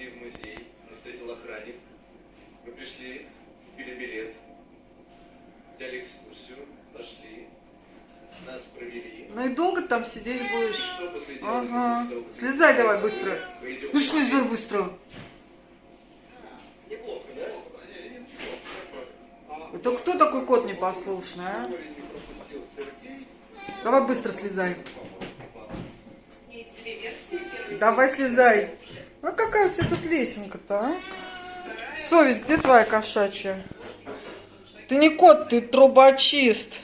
пришли в музей, нас встретил охранник. Мы пришли, купили билет, взяли экскурсию, пошли, нас провели. Ну и долго там сидеть будешь? Что после этого, Ага. после того, как Слезай давай быстро. мы идем Ну в слезай быстро. Неплохо, да? Это кто такой кот непослушный, а? Давай быстро слезай. Давай слезай. А какая у тебя тут лесенка-то, а? Совесть, где твоя кошачья? Ты не кот, ты трубочист.